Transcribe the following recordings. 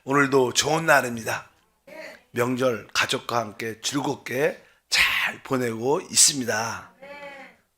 오늘도 좋은 날입니다. 명절 가족과 함께 즐겁게 잘 보내고 있습니다.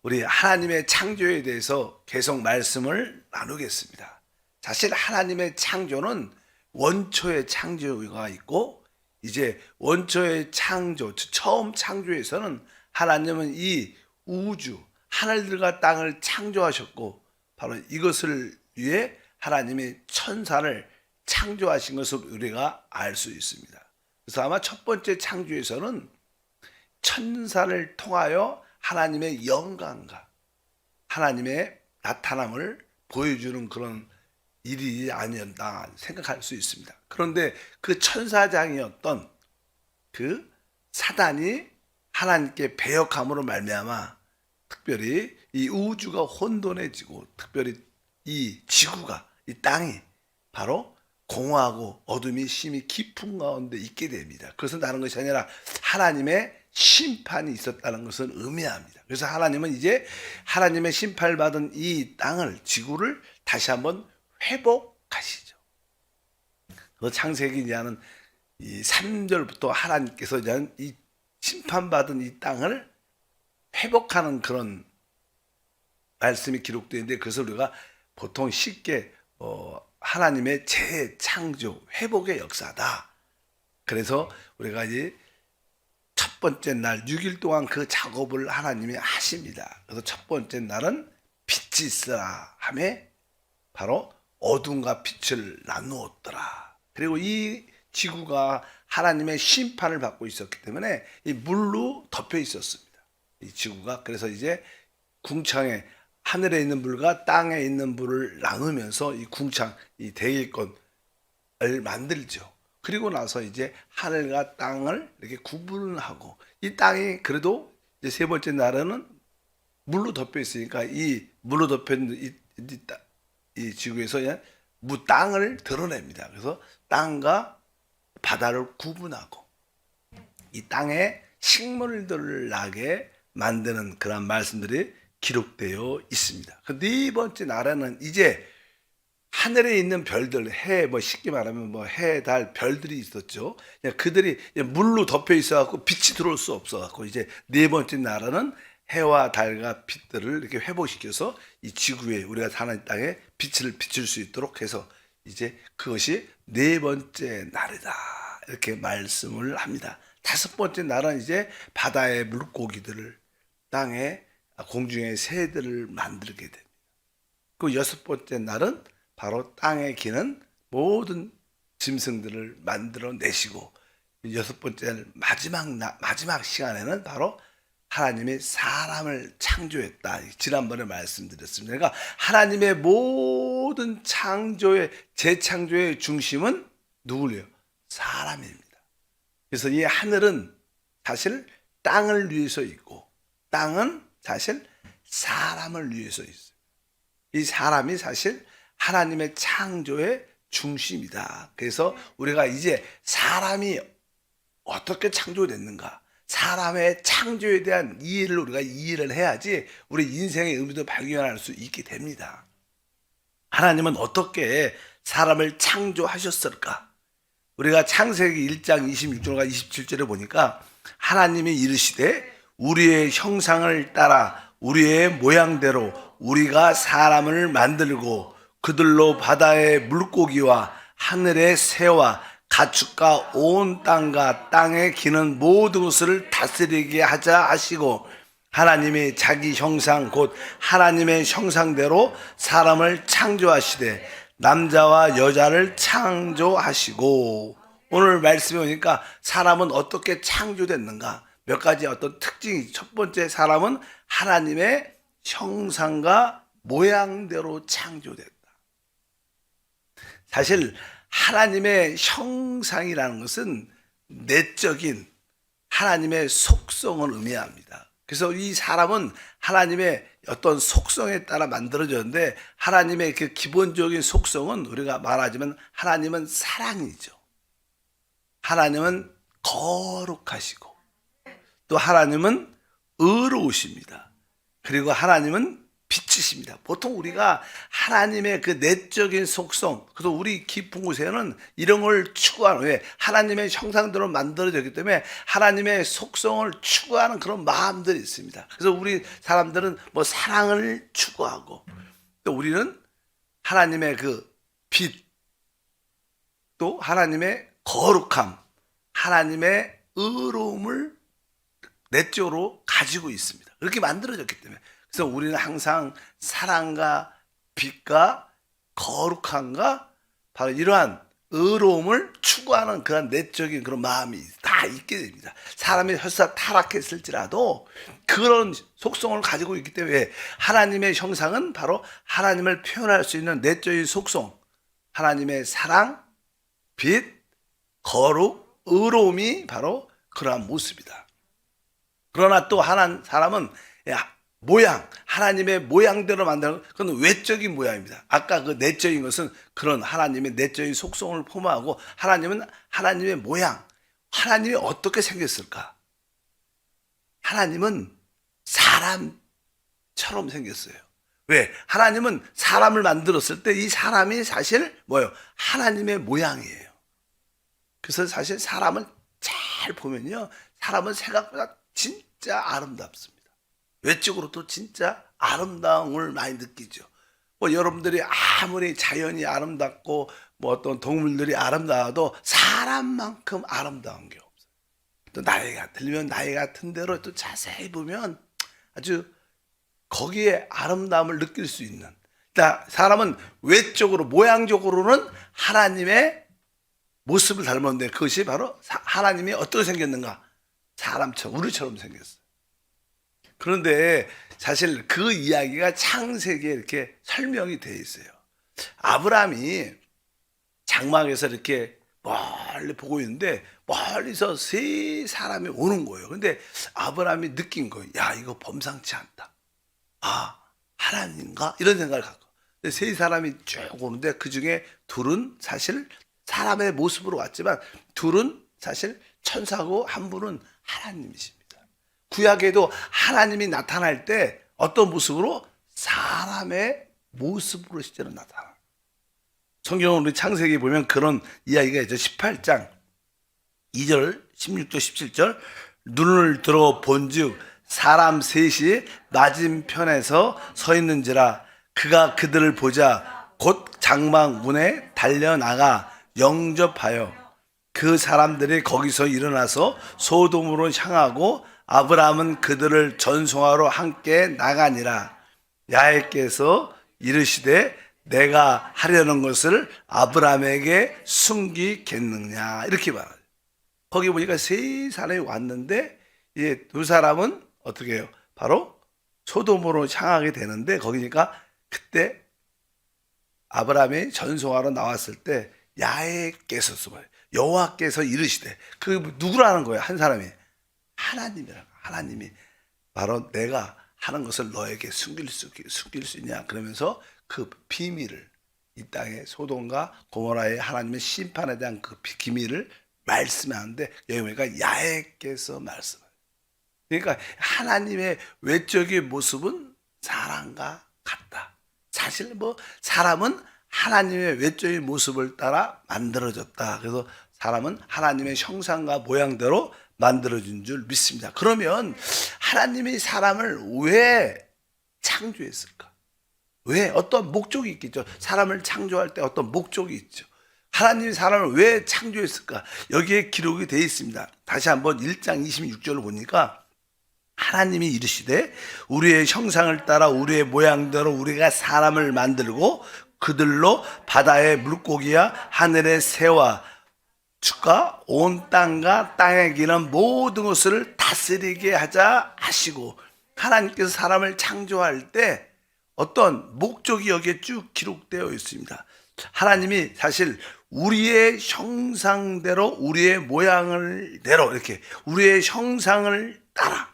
우리 하나님의 창조에 대해서 계속 말씀을 나누겠습니다. 사실 하나님의 창조는 원초의 창조가 있고, 이제 원초의 창조, 처음 창조에서는 하나님은 이 우주, 하늘들과 땅을 창조하셨고, 바로 이것을 위해 하나님이 천사를 창조하신 것을 우리가 알 수 있습니다. 그래서 아마 첫 번째 창조에서는 천사를 통하여 하나님의 영광과 하나님의 나타남을 보여주는 그런 일이 아니었나 생각할 수 있습니다. 그런데 그 천사장이었던 그 사단이 하나님께 배역함으로 말미암아 특별히 이 우주가 혼돈해지고, 특별히 이 지구가, 이 땅이 바로 공허하고 어둠이 심히 깊은 가운데 있게 됩니다. 그것은 다른 것이 아니라 하나님의 심판이 있었다는 것을 의미합니다. 그래서 하나님은 이제 하나님의 심판을 받은 이 땅을, 지구를 다시 한번 회복하시죠. 그 창세기 하는 이 3절부터 하나님께서 이 심판받은 이 땅을 회복하는 그런 말씀이 기록되어 있는데, 그것을 우리가 보통 쉽게 하나님의 재창조, 회복의 역사다. 그래서 우리가 이제 첫 번째 날 6일 동안 그 작업을 하나님이 하십니다. 그래서 첫 번째 날은 빛이 있으라 하매 바로 어둠과 빛을 나누었더라. 그리고 이 지구가 하나님의 심판을 받고 있었기 때문에 이 물로 덮여 있었습니다. 이 지구가. 그래서 이제 궁창에 하늘에 있는 물과 땅에 있는 물을 나누면서 이 궁창, 이 대일권을 만들죠. 그리고 나서 이제 하늘과 땅을 이렇게 구분하고, 이 땅이 그래도 이제 세 번째 날에는 물로 덮여 있으니까 이 물로 덮여 있는 이 지구에서 땅을 드러냅니다. 그래서 땅과 바다를 구분하고 이 땅에 식물들을 나게 만드는 그런 말씀들이 기록되어 있습니다. 그 네 번째 날에는 이제 하늘에 있는 별들, 해, 쉽게 말하면 해, 달, 별들이 있었죠. 그들이 물로 덮여 있어갖고 빛이 들어올 수 없어갖고, 이제 네 번째 날에는 해와 달과 빛들을 이렇게 회복시켜서 이 지구에, 우리가 사는 땅에 빛을 비출 수 있도록 해서 이제 그것이 네 번째 날이다. 이렇게 말씀을 합니다. 다섯 번째 날은 이제 바다의 물고기들을, 땅에 공중의 새들을 만들게 됩니다. 그 여섯 번째 날은 바로 땅에 기는 모든 짐승들을 만들어내시고, 여섯 번째 마지막 시간에는 바로 하나님이 사람을 창조했다. 지난번에 말씀드렸습니다. 그러니까 하나님의 모든 창조의, 재창조의 중심은 누구예요? 사람입니다. 그래서 이 하늘은 사실 땅을 위해서 있고, 땅은 사실 사람을 위해서 있어요. 이 사람이 사실 하나님의 창조의 중심이다. 그래서 우리가 이제 사람이 어떻게 창조됐는가, 사람의 창조에 대한 이해를 우리가 이해를 해야지 우리 인생의 의미도 발견할 수 있게 됩니다. 하나님은 어떻게 사람을 창조하셨을까? 우리가 창세기 1장 26절과 27절에 보니까 하나님이 이르시되 우리의 형상을 따라 우리의 모양대로 우리가 사람을 만들고 그들로 바다의 물고기와 하늘의 새와 가축과 온 땅과 땅에 기는 모든 것을 다스리게 하자 하시고, 하나님이 자기 형상 곧 하나님의 형상대로 사람을 창조하시되 남자와 여자를 창조하시고. 오늘 말씀에 보니까 사람은 어떻게 창조됐는가, 몇 가지 어떤 특징이, 첫 번째, 사람은 하나님의 형상과 모양대로 창조됐다. 사실 하나님의 형상이라는 것은 내적인 하나님의 속성을 의미합니다. 그래서 이 사람은 하나님의 어떤 속성에 따라 만들어졌는데, 하나님의 그 기본적인 속성은 우리가 말하자면 하나님은 사랑이죠. 하나님은 거룩하시고, 또 하나님은 의로우십니다. 그리고 하나님은 빛이십니다. 보통 우리가 하나님의 그 내적인 속성, 그래서 우리 깊은 곳에는 이런 걸 추구하는, 왜? 하나님의 형상대로 만들어졌기 때문에 하나님의 속성을 추구하는 그런 마음들이 있습니다. 그래서 우리 사람들은 뭐 사랑을 추구하고, 또 우리는 하나님의 그 빛, 또 하나님의 거룩함, 하나님의 의로움을 내적으로 가지고 있습니다. 그렇게 만들어졌기 때문에. 그래서 우리는 항상 사랑과 빛과 거룩함과 바로 이러한 의로움을 추구하는 그런 내적인 그런 마음이 다 있게 됩니다. 사람이 설사 타락했을지라도 그런 속성을 가지고 있기 때문에 하나님의 형상은 바로 하나님을 표현할 수 있는 내적인 속성, 하나님의 사랑, 빛, 거룩, 의로움이 바로 그러한 모습이다. 그러나 또 하나 사람은 모양, 하나님의 모양대로 만드는 그건 외적인 모양입니다. 아까 그 내적인 것은 그런 하나님의 내적인 속성을 포함하고, 하나님은 하나님의 모양, 하나님이 어떻게 생겼을까? 하나님은 사람처럼 생겼어요. 왜? 하나님은 사람을 만들었을 때 이 사람이 사실 뭐예요? 하나님의 모양이에요. 그래서 사실 사람을 잘 보면요, 사람은 생각보다 진짜 아름답습니다. 외적으로도 진짜 아름다움을 많이 느끼죠. 뭐 여러분들이 아무리 자연이 아름답고 뭐 어떤 동물들이 아름다워도 사람만큼 아름다운 게 없어요. 또 나이가 들면 나이 같은 대로 또 자세히 보면 아주 거기에 아름다움을 느낄 수 있는. 그러니까 사람은 외적으로 모양적으로는 하나님의 모습을 닮았는데 그것이 바로 하나님이 어떻게 생겼는가? 사람처럼, 우리처럼 생겼어요. 그런데 사실 그 이야기가 창세기에 이렇게 설명이 되어 있어요. 아브라함이 장막에서 이렇게 멀리 보고 있는데 멀리서 세 사람이 오는 거예요. 근데 아브라함이 느낀 거예요. 야, 이거 범상치 않다. 아, 하나님인가? 이런 생각을 갖고. 근데 세 사람이 쭉 오는데 그 중에 둘은 사실 사람의 모습으로 왔지만 둘은 사실 천사고 한 분은 하나님이십니다. 구약에도 하나님이 나타날 때 어떤 모습으로? 사람의 모습으로 실제로 나타나. 성경은 우리 창세기 보면 그런 이야기가 있죠. 18장 2절, 16절, 17절. 눈을 들어 본즉 사람 셋이 맞은편에서 서 있는지라 그가 그들을 보자 곧 장막 문에 달려나가 영접하여 그 사람들이 거기서 일어나서 소돔으로 향하고 아브라함은 그들을 전송하러 함께 나가니라. 야훼께서 이르시되 내가 하려는 것을 아브라함에게 숨기겠느냐, 이렇게 말하죠. 거기 보니까 세 사람이 왔는데 이제 두 사람은 어떻게 해요? 바로 소돔으로 향하게 되는데 거기니까 그때 아브라함이 전송하러 나왔을 때 야훼께서 써봐요. 여호와께서 이르시되, 그 누구라는 거예요? 한 사람이 하나님이라고. 하나님이 바로 내가 하는 것을 너에게 숨길 수 있냐, 그러면서 그 비밀을, 이 땅의 소돔과 고모라의 하나님의 심판에 대한 그 기밀을 말씀하는데 여기 보니까 야훼께서 말씀해요. 그러니까 하나님의 외적인 모습은 사람과 같다. 사실 뭐 사람은 하나님의 외적인 모습을 따라 만들어졌다. 그래서 사람은 하나님의 형상과 모양대로 만들어진 줄 믿습니다. 그러면 하나님이 사람을 왜 창조했을까? 왜? 어떤 목적이 있겠죠. 사람을 창조할 때 어떤 목적이 있죠. 하나님이 사람을 왜 창조했을까? 여기에 기록이 되어 있습니다. 다시 한번 1장 26절을 보니까 하나님이 이르시되 우리의 형상을 따라 우리의 모양대로 우리가 사람을 만들고 그들로 바다의 물고기와 하늘의 새와 주가 온 땅과 땅에 기는 모든 것을 다스리게 하자 하시고, 하나님께서 사람을 창조할 때 어떤 목적이 여기에 쭉 기록되어 있습니다. 하나님이 사실 우리의 형상대로 우리의 모양을 대로 이렇게 우리의 형상을 따라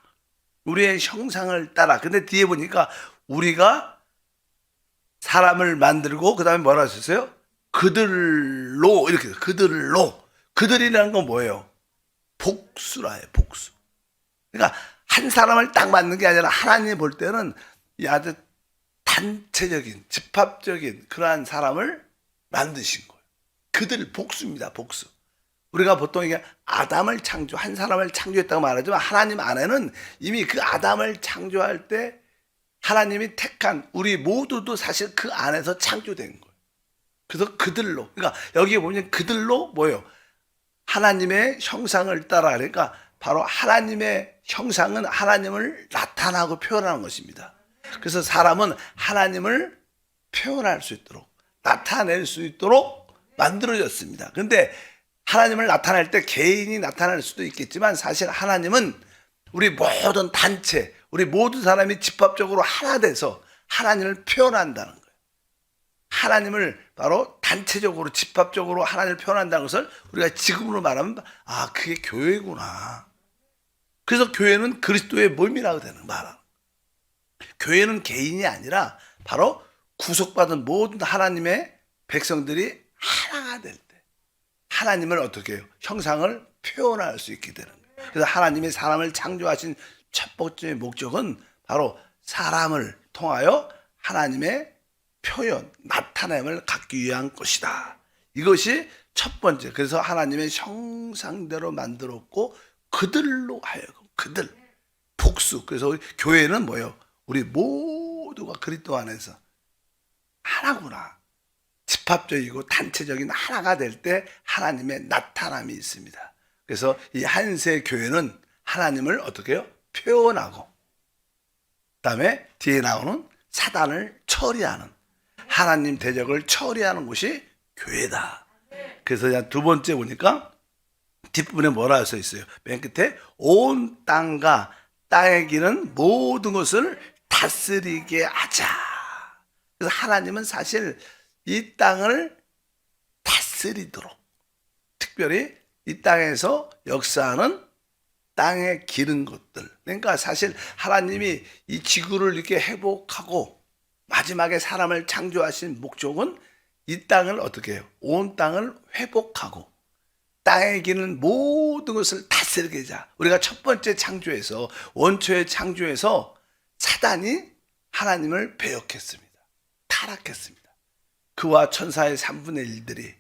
우리의 형상을 따라. 근데 뒤에 보니까 우리가 사람을 만들고 그 다음에 뭐라 하셨어요? 그들로, 이렇게 그들로. 그들이라는 건 뭐예요? 복수라요, 복수. 그러니까 한 사람을 딱 맞는 게 아니라 하나님이 볼 때는 이 아주 단체적인 집합적인 그러한 사람을 만드신 거예요. 그들 복수입니다. 복수. 우리가 보통 이게 아담을 한 사람을 창조했다고 말하지만 하나님 안에는 이미 그 아담을 창조할 때 하나님이 택한 우리 모두도 사실 그 안에서 창조된 거예요. 그래서 그들로, 그러니까 여기 보면 그들로 뭐예요? 하나님의 형상을 따라, 그러니까 바로 하나님의 형상은 하나님을 나타나고 표현하는 것입니다. 그래서 사람은 하나님을 표현할 수 있도록, 나타낼 수 있도록 만들어졌습니다. 그런데 하나님을 나타낼 때 개인이 나타날 수도 있겠지만 사실 하나님은 우리 모든 단체, 우리 모든 사람이 집합적으로 하나 돼서 하나님을 표현한다는 거예요. 하나님을 바로 단체적으로 집합적으로 하나님을 표현한다는 것을 우리가 지금으로 말하면 그게 교회구나. 그래서 교회는 그리스도의 몸이라고 되는 말이야. 교회는 개인이 아니라 바로 구속받은 모든 하나님의 백성들이 하나가 될 때 하나님을 어떻게 해요? 형상을 표현할 수 있게 되는 거예요. 그래서 하나님이 사람을 창조하신 첫 번째 목적은 바로 사람을 통하여 하나님의 표현, 나타냄을 갖기 위한 것이다. 이것이 첫 번째. 그래서 하나님의 형상대로 만들었고 그들로 하여금 그들 복수. 그래서 우리 교회는 뭐예요? 우리 모두가 그리스도 안에서 하나구나. 집합적이고 단체적인 하나가 될 때 하나님의 나타남이 있습니다. 그래서 이 한세 교회는 하나님을 어떻게 해요? 표현하고 그다음에 뒤에 나오는 사단을 처리하는 하나님 대적을 처리하는 곳이 교회다. 그래서 두 번째 보니까 뒷부분에 뭐라 써 있어요? 맨 끝에 온 땅과 땅에 기는 모든 것을 다스리게 하자. 그래서 하나님은 사실 이 땅을 다스리도록 특별히 이 땅에서 역사하는 땅에 기른 것들. 그러니까 사실 하나님이 이 지구를 이렇게 회복하고 마지막에 사람을 창조하신 목적은 이 땅을 어떻게 해요? 온 땅을 회복하고 땅에 기는 모든 것을 다스리게 하자. 우리가 첫 번째 창조에서 원초의 창조에서 사단이 하나님을 배역했습니다. 타락했습니다. 그와 천사의 3분의 1들이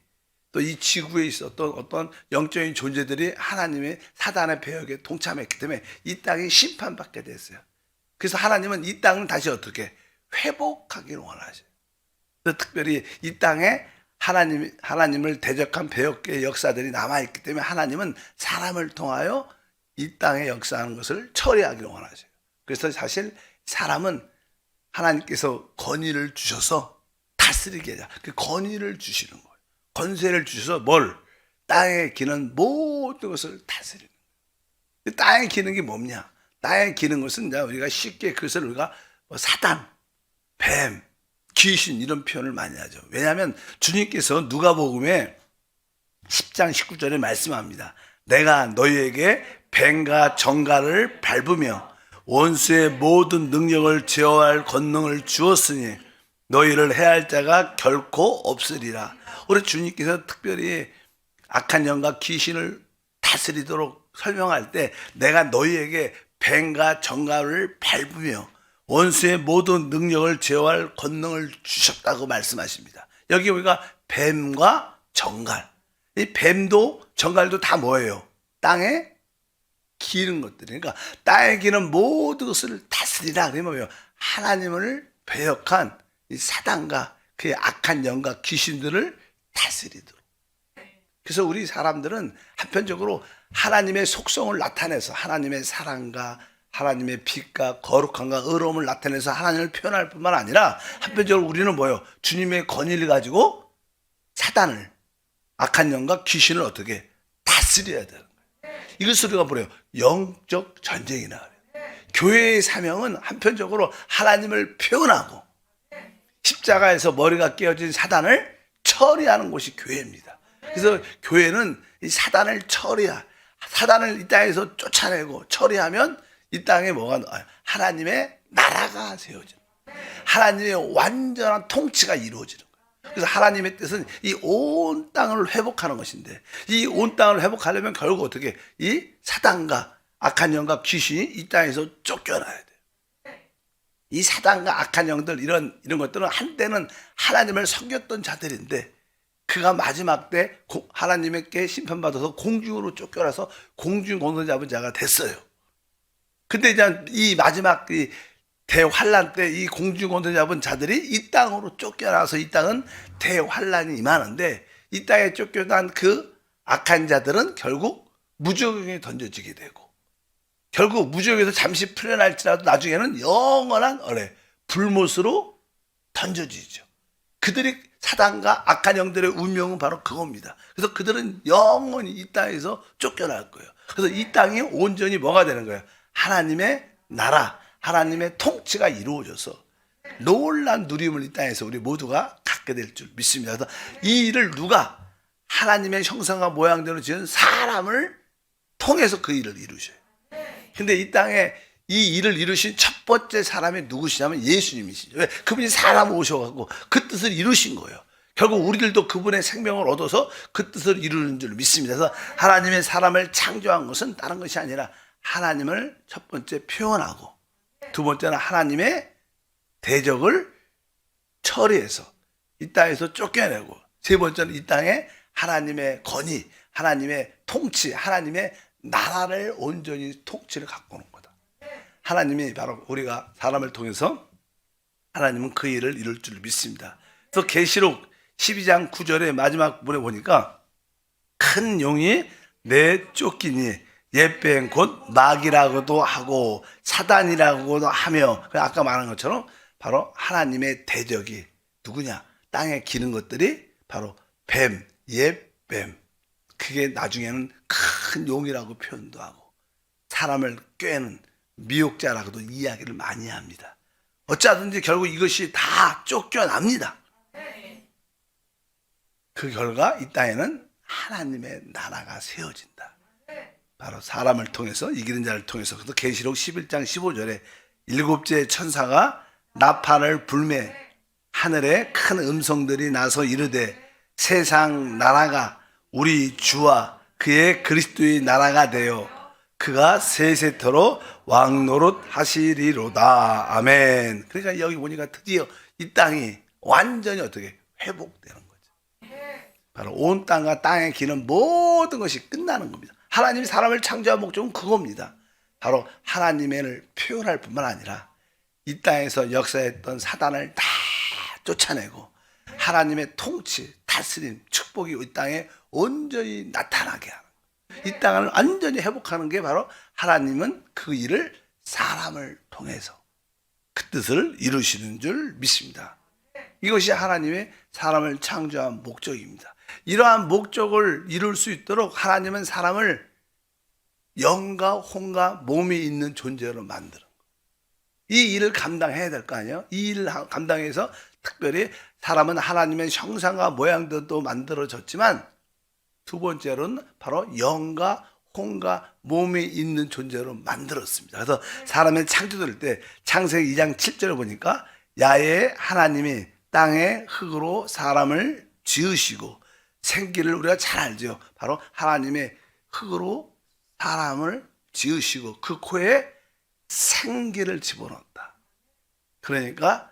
또 이 지구에 있었던 어떤 영적인 존재들이 하나님의 사단의 배역에 동참했기 때문에 이 땅이 심판받게 됐어요. 그래서 하나님은 이 땅을 다시 어떻게 회복하기를 원하셔요. 그래서 특별히 이 땅에 하나님을 대적한 배역의 역사들이 남아있기 때문에 하나님은 사람을 통하여 이 땅에 역사하는 것을 처리하기를 원하셔요. 그래서 사실 사람은 하나님께서 권위를 주셔서 다스리게 하자. 그 권위를 주시는 거예요. 권세를 주셔서 뭘? 땅에 기는 모든 것을 다스리는 거예요. 땅에 기는 게 뭐냐? 땅에 기는 것은 우리가 쉽게 그것을 우리가 사단, 뱀, 귀신 이런 표현을 많이 하죠. 왜냐하면 주님께서 누가복음에 10장 19절에 말씀합니다. 내가 너희에게 뱀과 정갈을 밟으며 원수의 모든 능력을 제어할 권능을 주었으니 너희를 해할 자가 결코 없으리라. 우리 주님께서 특별히 악한 영과 귀신을 다스리도록 설명할 때 내가 너희에게 뱀과 정갈을 밟으며 원수의 모든 능력을 제어할 권능을 주셨다고 말씀하십니다. 여기 우리가 뱀과 정갈, 이 뱀도 정갈도 다 뭐예요? 땅에 기는 것들. 그러니까 땅에 기는 모든 것을 다스리라. 그러면 뭐예요? 하나님을 배역한 이 사단과 그의 악한 영과 귀신들을 다스리도록. 그래서 우리 사람들은 한편적으로 하나님의 속성을 나타내서 하나님의 사랑과 하나님의 빛과 거룩함과 의로움을 나타내서 하나님을 표현할 뿐만 아니라 한편적으로 우리는 뭐예요? 주님의 권위를 가지고 사단을, 악한 영과 귀신을 어떻게 다스려야 되는 거예요. 이것을 우리가 뭐래요? 영적 전쟁이라 그래요. 교회의 사명은 한편적으로 하나님을 표현하고 십자가에서 머리가 깨어진 사단을 처리하는 곳이 교회입니다. 그래서 교회는 이 사단을 사단을 이 땅에서 쫓아내고 처리하면 이 땅에 하나님의 나라가 세워지는 거예요. 하나님의 완전한 통치가 이루어지는 거예요. 그래서 하나님의 뜻은 이 온 땅을 회복하는 것인데 이 온 땅을 회복하려면 결국 어떻게 이 사단과 악한 영과 귀신이 이 땅에서 쫓겨나야 돼요. 이 사단과 악한 영들 이런 것들은 한때는 하나님을 섬겼던 자들인데 그가 마지막 때 하나님께 심판받아서 공중으로 쫓겨나서 공중 권세 잡은 자가 됐어요. 근데 이제 이 마지막 이 대환란 때 이 공중 권세 잡은 자들이 이 땅으로 쫓겨나서 이 땅은 대환란이 임하는데 이 땅에 쫓겨난 그 악한 자들은 결국 무저갱에 던져지게 되고 결국 무저갱에서 잠시 풀려날지라도 나중에는 영원한 불못으로 던져지죠. 그들이 사단과 악한 영들의 운명은 바로 그겁니다. 그래서 그들은 영원히 이 땅에서 쫓겨날 거예요. 그래서 이 땅이 온전히 뭐가 되는 거예요? 하나님의 나라, 하나님의 통치가 이루어져서 놀란 누림을 이 땅에서 우리 모두가 갖게 될 줄 믿습니다. 그래서 이 일을 누가? 하나님의 형상과 모양대로 지은 사람을 통해서 그 일을 이루셔요. 근데 이 땅에 이 일을 이루신 첫 번째 사람이 누구시냐면 예수님이시죠. 왜? 그분이 사람을 오셔가지고 그 뜻을 이루신 거예요. 결국 우리들도 그분의 생명을 얻어서 그 뜻을 이루는 줄 믿습니다. 그래서 하나님의 사람을 창조한 것은 다른 것이 아니라 하나님을 첫 번째 표현하고 두 번째는 하나님의 대적을 처리해서 이 땅에서 쫓겨내고 세 번째는 이 땅에 하나님의 권위, 하나님의 통치, 하나님의 나라를 온전히 통치를 갖고 오는 거다. 하나님이 바로 우리가 사람을 통해서 하나님은 그 일을 이룰 줄 믿습니다. 그래서 계시록 12장 9절의 마지막 부분에 보니까 큰 용이 내쫓기니 옛뱀 곧 마귀라고도 하고 사단이라고도 하며 아까 말한 것처럼 바로 하나님의 대적이 누구냐? 땅에 기는 것들이 바로 뱀, 옛뱀. 그게 나중에는 큰 용이라고 표현도 하고 사람을 꿰는 미혹자라고도 이야기를 많이 합니다. 어쩌든지 결국 이것이 다 쫓겨납니다. 그 결과 이 땅에는 하나님의 나라가 세워진다. 바로 사람을 통해서 이기는 자를 통해서. 그래서 계시록 11장 15절에 일곱째 천사가 나팔을 불매 하늘에 큰 음성들이 나서 이르되 세상 나라가 우리 주와 그의 그리스도의 나라가 되어 그가 세세토록 왕노릇 하시리로다. 아멘. 그러니까 여기 보니까 드디어 이 땅이 완전히 어떻게 회복되는 거죠. 바로 온 땅과 땅에 기는 모든 것이 끝나는 겁니다. 하나님이 사람을 창조한 목적은 그겁니다. 바로 하나님을 표현할 뿐만 아니라 이 땅에서 역사했던 사단을 다 쫓아내고 하나님의 통치, 다스림, 축복이 이 땅에 온전히 나타나게 하는 이 땅을 완전히 회복하는 게 바로 하나님은 그 일을 사람을 통해서 그 뜻을 이루시는 줄 믿습니다. 이것이 하나님의 사람을 창조한 목적입니다. 이러한 목적을 이룰 수 있도록 하나님은 사람을 영과 혼과 몸이 있는 존재로 만드는 거예요. 이 일을 감당해야 될 거 아니에요? 이 일을 감당해서 특별히 사람은 하나님의 형상과 모양도 만들어졌지만 두 번째로는 바로 영과 혼과 몸이 있는 존재로 만들었습니다. 그래서 사람의 창조될 때 창세기 2장 7절을 보니까 야외에 하나님이 땅의 흙으로 사람을 지으시고 생기를 우리가 잘 알죠. 바로 하나님의 흙으로 사람을 지으시고 그 코에 생기를 집어넣었다. 그러니까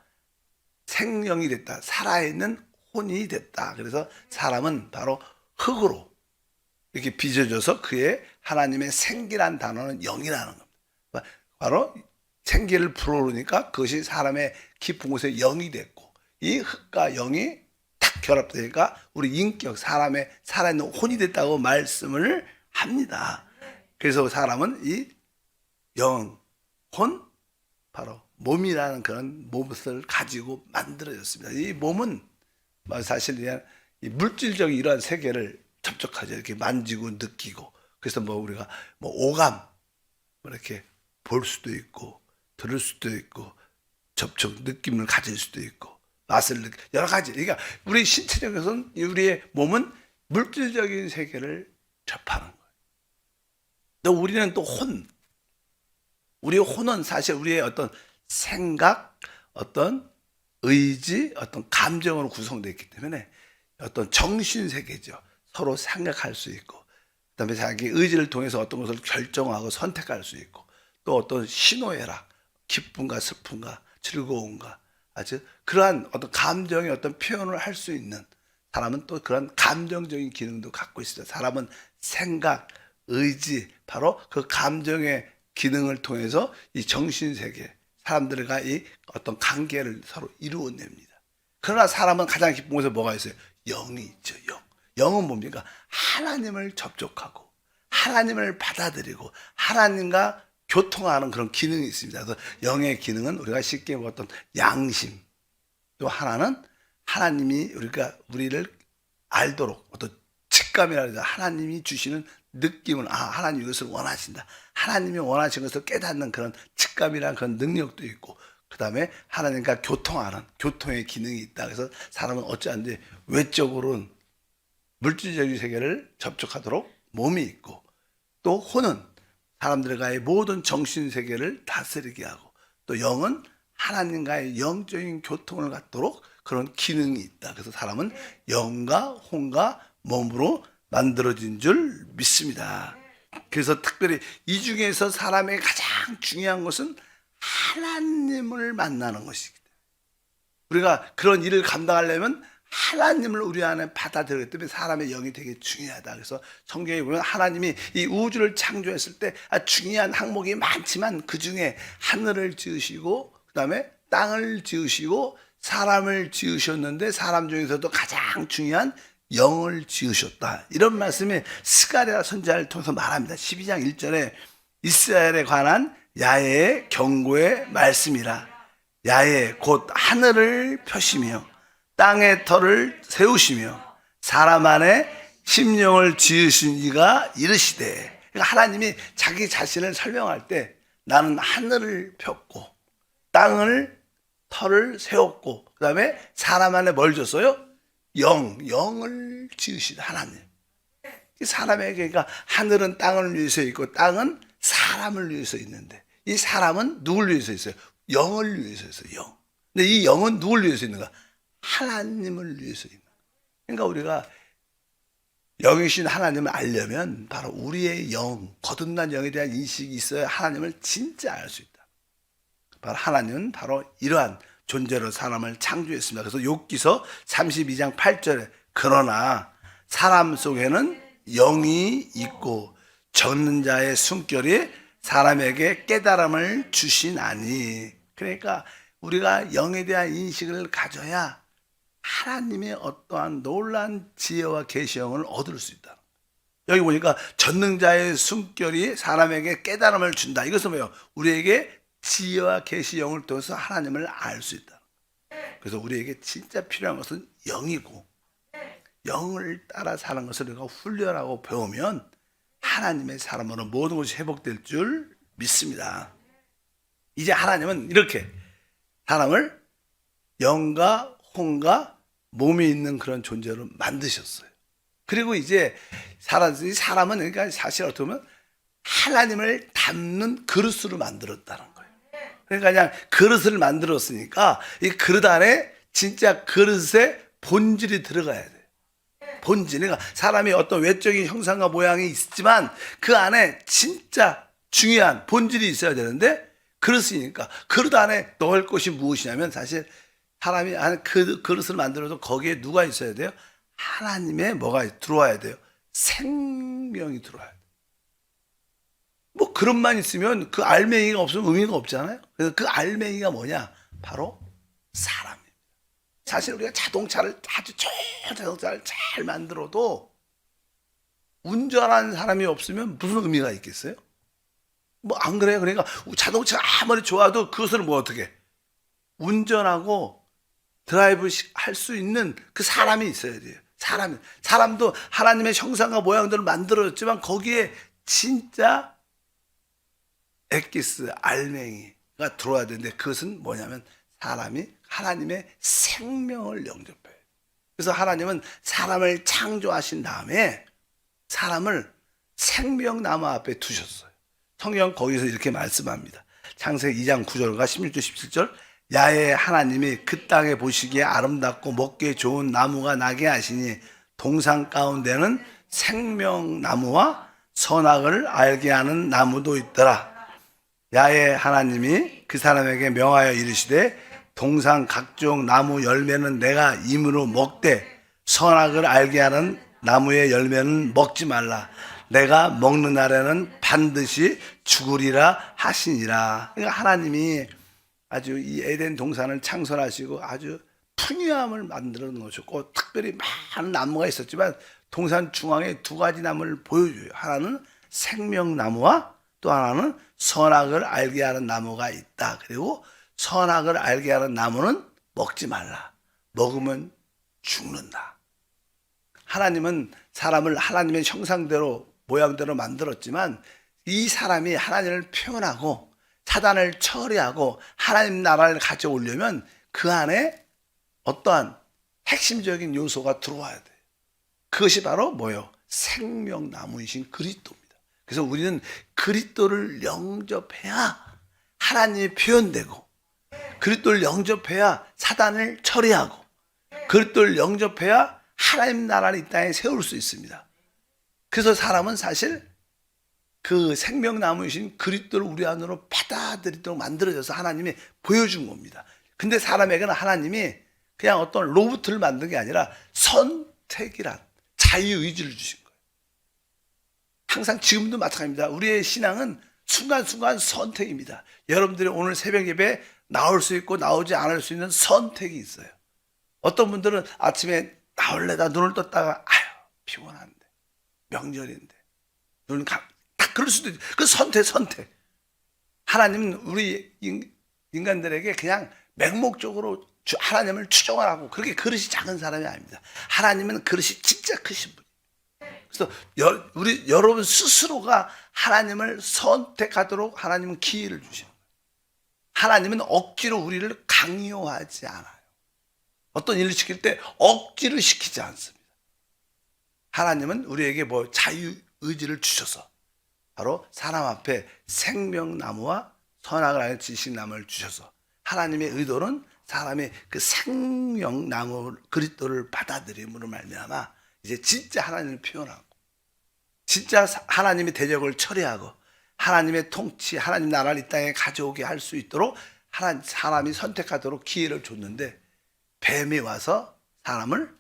생명이 됐다. 살아있는 혼이 됐다. 그래서 사람은 바로 흙으로 이렇게 빚어져서 그의 하나님의 생기란 단어는 영이라는 겁니다. 바로 생기를 불어오르니까 그것이 사람의 깊은 곳에 영이 됐고 이 흙과 영이 탁 결합되니까 우리 인격, 사람의 살아있는 혼이 됐다고 말씀을 합니다. 그래서 사람은 이 영, 혼, 바로 몸이라는 그런 몸을 가지고 만들어졌습니다. 이 몸은 사실 그냥 물질적인 이러한 세계를 접촉하죠. 이렇게 만지고 느끼고. 그래서 우리가 오감, 이렇게 볼 수도 있고, 들을 수도 있고, 접촉, 느낌을 가질 수도 있고, 맛을 여러 가지. 그러니까 우리 신체적에서는 우리의 몸은 물질적인 세계를 접하는 거예요. 또 우리는 또 우리의 혼은 사실 우리의 어떤 생각, 어떤 의지, 어떤 감정으로 구성되어 있기 때문에 어떤 정신세계죠. 서로 생각할 수 있고 그다음에 자기 의지를 통해서 어떤 것을 결정하고 선택할 수 있고 또 어떤 신호애락, 기쁨과 슬픔과 즐거움과 아주 그러한 어떤 감정의 어떤 표현을 할 수 있는 사람은 또 그런 감정적인 기능도 갖고 있습니다. 사람은 생각, 의지, 바로 그 감정의 기능을 통해서 이 정신세계, 사람들과 이 어떤 관계를 서로 이루어냅니다. 그러나 사람은 가장 기쁜 곳에 뭐가 있어요? 영이 있죠, 영. 영은 뭡니까? 하나님을 접촉하고, 하나님을 받아들이고, 하나님과 교통하는 그런 기능이 있습니다. 그래서 영의 기능은 우리가 쉽게 어떤 양심, 또 하나는 하나님이 우리를 알도록 어떤 직감이라든지 하나님이 주시는 느낌을, 하나님 이것을 원하신다. 하나님이 원하신 것을 깨닫는 그런 직감이라는 그런 능력도 있고, 그 다음에 하나님과 교통하는 교통의 기능이 있다. 그래서 사람은 어찌한지 외적으로는 물질적인 세계를 접촉하도록 몸이 있고, 또 혼은 사람들과의 모든 정신세계를 다스리게 하고, 또 영은 하나님과의 영적인 교통을 갖도록 그런 기능이 있다. 그래서 사람은 영과 혼과 몸으로 만들어진 줄 믿습니다. 그래서 특별히 이 중에서 사람의 가장 중요한 것은 하나님을 만나는 것이기 때문에, 우리가 그런 일을 감당하려면 하나님을 우리 안에 받아들이기 때문에 사람의 영이 되게 중요하다. 그래서 성경에 보면 하나님이 이 우주를 창조했을 때 중요한 항목이 많지만 그 중에 하늘을 지으시고, 그 다음에 땅을 지으시고, 사람을 지으셨는데 사람 중에서도 가장 중요한 영을 지으셨다. 이런 말씀이 스가랴 선지자를 통해서 말합니다. 12장 1절에 이스라엘에 관한 야훼의 경고의 말씀이라. 야훼 곧 하늘을 펴시며 땅의 터를 세우시며 사람 안에 심령을 지으신 이가 이르시되. 그러니까 하나님이 자기 자신을 설명할 때 나는 하늘을 폈고 땅을 터를 세웠고, 그 다음에 사람 안에 뭘 줬어요? 영을 지으시다. 하나님. 사람에게, 그러니까 하늘은 땅을 위해서 있고 땅은 사람을 위해서 있는데, 이 사람은 누굴 위해서 있어요? 영을 위해서 있어요. 영. 근데 이 영은 누굴 위해서 있는가? 하나님을 위해서 있는. 그러니까 우리가 영이신 하나님을 알려면 바로 우리의 영, 거듭난 영에 대한 인식이 있어야 하나님을 진짜 알 수 있다. 바로 하나님은 바로 이러한 존재로 사람을 창조했습니다. 그래서 욥기서 32장 8절에 그러나 사람 속에는 영이 있고 적는 자의 숨결이 사람에게 깨달음을 주시나니. 그러니까 우리가 영에 대한 인식을 가져야 하나님의 어떠한 놀라운 지혜와 계시형을 얻을 수 있다. 여기 보니까 전능자의 숨결이 사람에게 깨달음을 준다. 이것은 뭐예요? 우리에게 지혜와 계시형을 통해서 하나님을 알 수 있다. 그래서 우리에게 진짜 필요한 것은 영이고, 영을 따라 사는 것을 우리가 훈련하고 배우면 하나님의 사람으로 모든 것이 회복될 줄 믿습니다. 이제 하나님은 이렇게 사람을 영과 혼과 몸이 있는 그런 존재로 만드셨어요. 그리고 이제 사람은 그러니까 사실 어떻게 보면 하나님을 담는 그릇으로 만들었다는 거예요. 그러니까 그냥 그릇을 만들었으니까 이 그릇 안에 진짜 그릇에 본질이 들어가야 돼요. 본질. 그러니까 사람이 어떤 외적인 형상과 모양이 있지만 그 안에 진짜 중요한 본질이 있어야 되는데, 그릇이니까 그릇 안에 넣을 것이 무엇이냐면, 사실 사람이 안에 그 그릇을 만들어도 거기에 누가 있어야 돼요? 하나님의 뭐가 들어와야 돼요? 생명이 들어와야 돼요. 뭐 그릇만 있으면 그 알맹이가 없으면 의미가 없잖아요. 그래서 그 알맹이가 뭐냐? 바로 사람입니다. 사실 우리가 자동차를 아주 좋은 자동차를 잘 만들어도 운전하는 사람이 없으면 무슨 의미가 있겠어요? 뭐 안 그래요? 그러니까 자동차가 아무리 좋아도 그것을 뭐 어떻게 운전하고 드라이브 할 수 있는 그 사람이 있어야 돼요. 사람도 하나님의 형상과 모양대로 만들어졌지만 거기에 진짜 엑기스, 알맹이가 들어와야 되는데, 그것은 뭐냐면 사람이 하나님의 생명을 영접해요. 그래서 하나님은 사람을 창조하신 다음에 사람을 생명나무 앞에 두셨어요. 성경 거기서 이렇게 말씀합니다. 창세기 2장 9절과 16절 17절 야훼 하나님이 그 땅에 보시기에 아름답고 먹기에 좋은 나무가 나게 하시니 동산 가운데는 생명나무와 선악을 알게 하는 나무도 있더라. 야훼 하나님이 그 사람에게 명하여 이르시되 동산 각종 나무 열매는 내가 임으로 먹되 선악을 알게 하는 나무의 열매는 먹지 말라. 내가 먹는 날에는 반드시 죽으리라 하시니라. 그러니까 하나님이 아주 이 에덴 동산을 창설하시고 아주 풍요함을 만들어 놓으셨고, 특별히 많은 나무가 있었지만 동산 중앙에 두 가지 나무를 보여줘요. 하나는 생명나무와 또 하나는 선악을 알게 하는 나무가 있다. 그리고 선악을 알게 하는 나무는 먹지 말라. 먹으면 죽는다. 하나님은 사람을 하나님의 형상대로 모양대로 만들었지만 이 사람이 하나님을 표현하고 사단을 처리하고 하나님 나라를 가져오려면 그 안에 어떠한 핵심적인 요소가 들어와야 돼요. 그것이 바로 뭐예요? 생명나무이신 그리스도입니다. 그래서 우리는 그리스도를 영접해야 하나님이 표현되고, 그리스도를 영접해야 사단을 처리하고, 그리스도를 영접해야 하나님 나라를 이 땅에 세울 수 있습니다. 그래서 사람은 사실 그 생명나무이신 그리스도를 우리 안으로 받아들이도록 만들어져서 하나님이 보여준 겁니다. 근데 사람에게는 하나님이 그냥 어떤 로봇을 만든 게 아니라 선택이란 자유의지를 주신 거예요. 항상 지금도 마찬가지입니다. 우리의 신앙은 순간순간 선택입니다. 여러분들이 오늘 새벽 예배 나올 수 있고 나오지 않을 수 있는 선택이 있어요. 어떤 분들은 아침에 나올래, 나 눈을 떴다가 아유 피곤한데 명절인데 눈 딱 그럴 수도 있어요. 그 선택. 하나님은 우리 인간들에게 그냥 맹목적으로 하나님을 추종을 하고 그렇게 그릇이 작은 사람이 아닙니다. 하나님은 그릇이 진짜 크신 분이에요. 그래서 우리 여러분 스스로가 하나님을 선택하도록 하나님은 기회를 주시는 거예요. 하나님은 억지로 우리를 강요하지 않아요. 어떤 일을 시킬 때 억지로 시키지 않습니다. 하나님은 우리에게 자유의지를 주셔서 바로 사람 앞에 생명나무와 선악을 아는 지식나무를 주셔서 하나님의 의도는 사람이 그 생명나무 그리스도를 받아들임으로 말미암아 이제 진짜 하나님을 표현하고 진짜 하나님의 대적을 처리하고 하나님의 통치, 하나님 나라를 이 땅에 가져오게 할 수 있도록 사람이 선택하도록 기회를 줬는데 뱀이 와서 사람을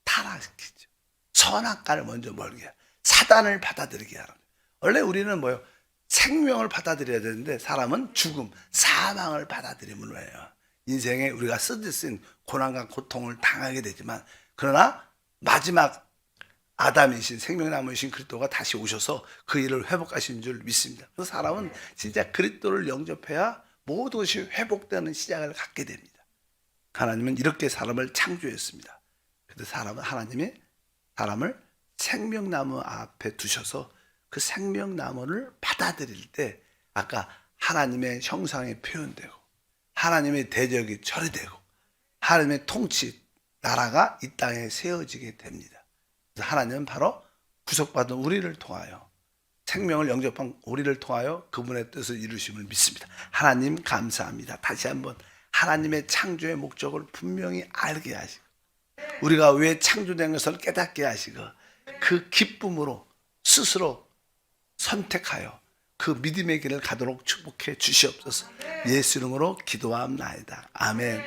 타락시키죠. 선악과를 먼저 멀게 해요. 사단을 받아들이게 하는 거예요. 원래 우리는 생명을 받아들여야 되는데 사람은 죽음, 사망을 받아들임으로 해요. 인생에 우리가 쓰듯은 고난과 고통을 당하게 되지만 그러나 마지막 아담이신 생명나무이신 그리스도가 다시 오셔서 그 일을 회복하신 줄 믿습니다. 그래서 사람은 진짜 그리스도를 영접해야 모든 것이 회복되는 시작을 갖게 됩니다. 하나님은 이렇게 사람을 창조했습니다. 그래서 하나님이 사람을 생명나무 앞에 두셔서 그 생명나무를 받아들일 때 아까 하나님의 형상이 표현되고 하나님의 대적이 처리되고 하나님의 통치 나라가 이 땅에 세워지게 됩니다. 그래서 하나님은 바로 구속받은 우리를 통하여 생명을 영접한 우리를 통하여 그분의 뜻을 이루심을 믿습니다. 하나님 감사합니다. 다시 한번 하나님의 창조의 목적을 분명히 알게 하시고 우리가 왜 창조된 것을 깨닫게 하시고 그 기쁨으로 스스로 선택하여 그 믿음의 길을 가도록 축복해 주시옵소서. 예수 이름으로 기도하옵나이다. 아멘.